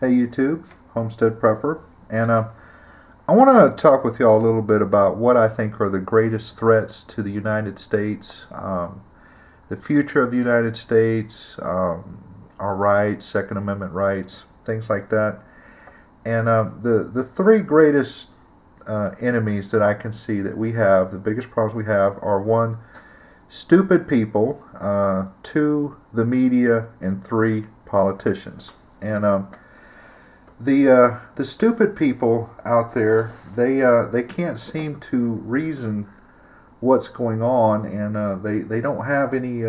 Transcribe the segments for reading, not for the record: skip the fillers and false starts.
Hey YouTube, Homestead Prepper, and I want to talk with y'all a little bit about what I think are the greatest threats to the United States, the future of the United States, our rights, Second Amendment rights, things like that. And the three greatest enemies that I can see that we have, the biggest problems we have, are one, stupid people, two, the media, and three, politicians. And the stupid people out there, they can't seem to reason what's going on, and they don't have any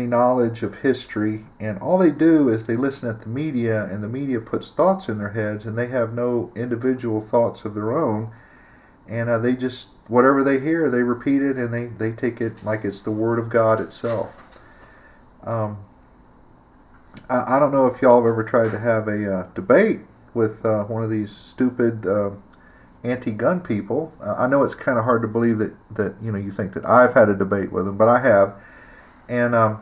knowledge of history, and all they do is they listen at the media, and the media puts thoughts in their heads, and they have no individual thoughts of their own, and they just, whatever they hear, they repeat it, and they take it like it's the Word of God itself. I don't know if y'all have ever tried to have a debate with one of these stupid anti-gun people. I know it's kind of hard to believe that you think that I've had a debate with them, but I have. And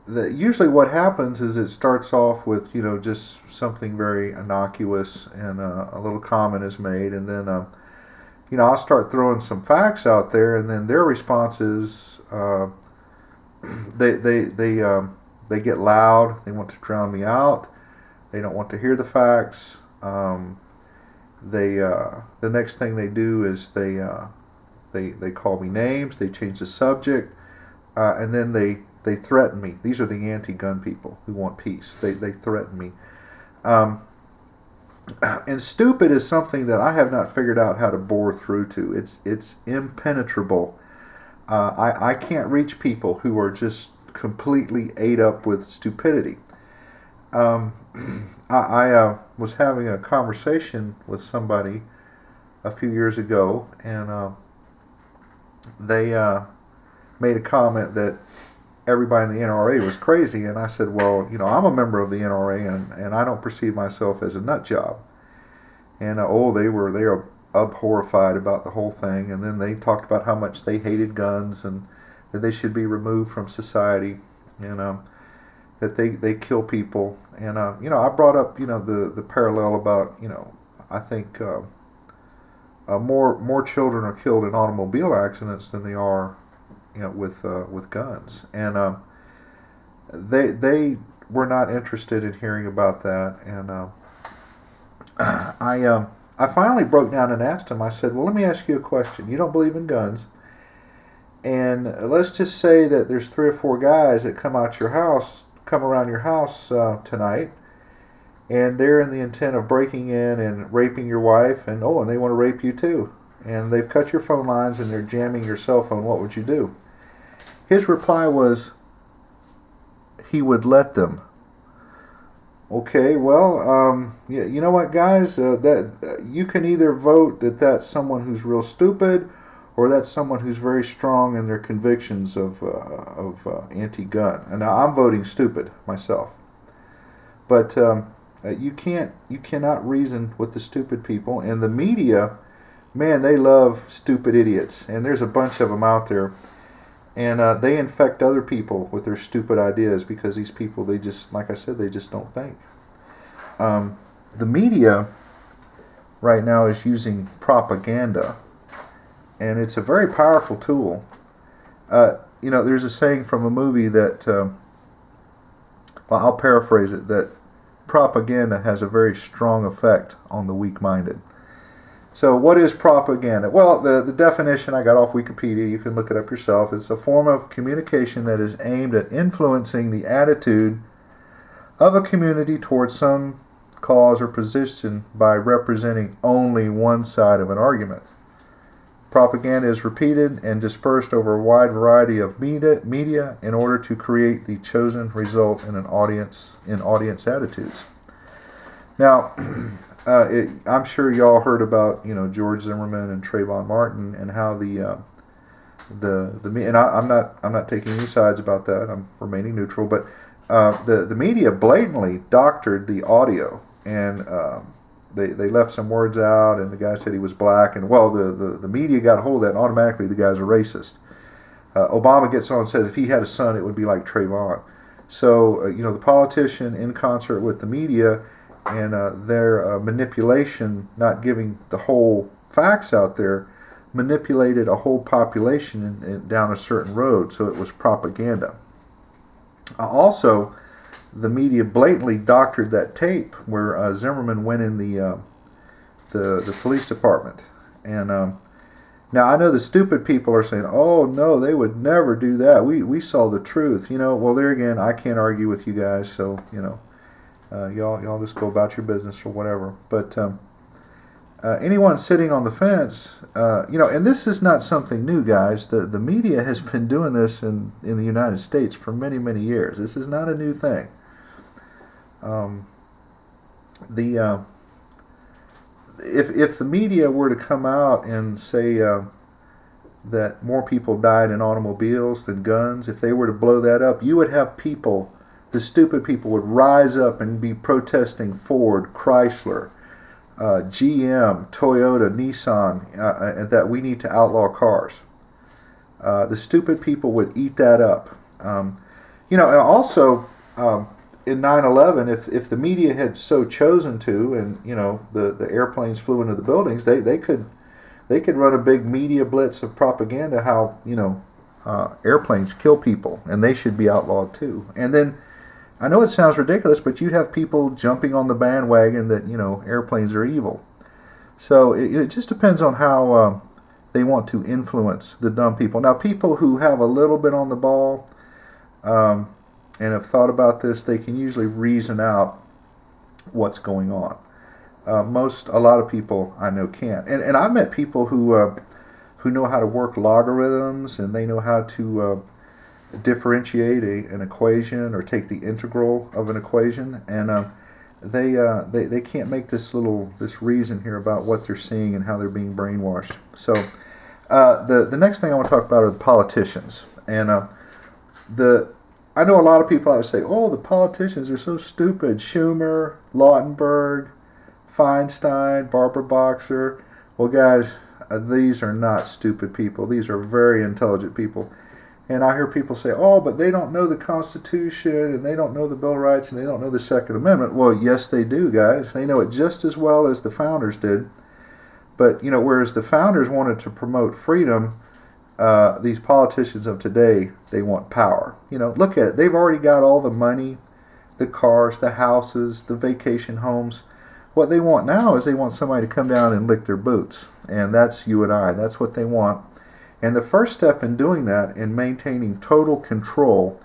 usually what happens is it starts off with just something very innocuous, and a little comment is made, and then I'll start throwing some facts out there, and then their response is they get loud. They want to drown me out. They don't want to hear the facts. The next thing they do is they call me names. They change the subject, and then they threaten me. These are the anti-gun people who want peace. They threaten me. And stupid is something that I have not figured out how to bore through to. It's impenetrable. I can't reach people who are just completely ate up with stupidity. I was having a conversation with somebody a few years ago, and they made a comment that everybody in the NRA was crazy, and I said, well, I'm a member of the NRA, and I don't perceive myself as a nut job. And they were horrified about the whole thing, and then they talked about how much they hated guns, and that they should be removed from society, and that they kill people. And I brought up the parallel about I think more children are killed in automobile accidents than they are with guns, and they were not interested in hearing about that. And I finally broke down and asked him. I said, well, let me ask you a question. You don't believe in guns, and let's just say that there's 3 or 4 guys that come around your house tonight, and they're in the intent of breaking in and raping your wife, and they want to rape you too, and they've cut your phone lines and they're jamming your cell phone. What would you do? His reply was, he would let them. Okay, well, you know what, guys? That you can either vote that that's someone who's real stupid, or that's someone who's very strong in their convictions of anti-gun. And now I'm voting stupid myself. But you cannot reason with the stupid people. And the media, man, they love stupid idiots. And there's a bunch of them out there. And they infect other people with their stupid ideas, because these people, they just, like I said, they just don't think. The media right now is using propaganda, and it's a very powerful tool. There's a saying from a movie that, I'll paraphrase it, that propaganda has a very strong effect on the weak-minded. So what is propaganda? Well, the definition I got off Wikipedia, you can look it up yourself. It's a form of communication that is aimed at influencing the attitude of a community towards some cause or position by representing only one side of an argument. Propaganda is repeated and dispersed over a wide variety of media in order to create the chosen result in audience attitudes. Now, I'm sure y'all heard about George Zimmerman and Trayvon Martin, and how the and I'm not taking any sides about that. I'm remaining neutral, but the media blatantly doctored the audio, and they left some words out, and the guy said he was black, and the media got a hold of that, and automatically the guy's a racist. Obama gets on and says if he had a son, it would be like Trayvon. So, the politician in concert with the media and their manipulation, not giving the whole facts out there, manipulated a whole population down a certain road, so it was propaganda. Also, the media blatantly doctored that tape where Zimmerman went in the police department. And now I know the stupid people are saying, "Oh no, they would never do that. We saw the truth." Well, there again, I can't argue with you guys, so y'all just go about your business or whatever. But anyone sitting on the fence, and this is not something new, guys. The media has been doing this in the United States for many, many years. This is not a new thing. If the media were to come out and say that more people died in automobiles than guns, if they were to blow that up, you would have people, the stupid people, would rise up and be protesting Ford, Chrysler, GM, Toyota, Nissan, that we need to outlaw cars. The stupid people would eat that up. And also in 9/11, if the media had so chosen to, and the airplanes flew into the buildings, they could run a big media blitz of propaganda how airplanes kill people and they should be outlawed too. And then I know it sounds ridiculous, but you'd have people jumping on the bandwagon that airplanes are evil. So it just depends on how they want to influence the dumb people. Now, people who have a little bit on the ball and have thought about this, they can usually reason out what's going on. A lot of people I know can't. And I've met people who know how to work logarithms, and they know how to differentiate an equation or take the integral of an equation, and they can't make this reason here about what they're seeing and how they're being brainwashed. So the next thing I want to talk about are the politicians. And I know a lot of people out there say, "Oh, the politicians are so stupid." Schumer, Lautenberg, Feinstein, Barbara Boxer. Well, guys, these are not stupid people. These are very intelligent people. And I hear people say, "Oh, but they don't know the Constitution, and they don't know the Bill of Rights, and they don't know the Second Amendment." Well, yes, they do, guys. They know it just as well as the founders did. But, whereas the founders wanted to promote freedom, these politicians of today, they want power. Look at it. They've already got all the money, the cars, the houses, the vacation homes. What they want now is they want somebody to come down and lick their boots. And that's you and I. That's what they want. And the first step in doing that, in maintaining total control,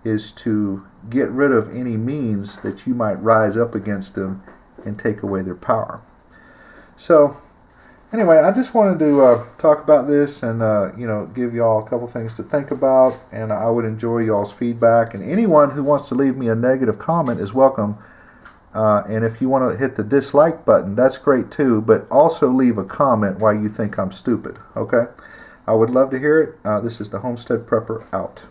is to get rid of any means that you might rise up against them and take away their power. So, anyway, I just wanted to talk about this and give y'all a couple things to think about, and I would enjoy y'all's feedback. And anyone who wants to leave me a negative comment is welcome. And if you want to hit the dislike button, that's great too. But also leave a comment why you think I'm stupid. Okay, I would love to hear it. This is the Homestead Prepper out.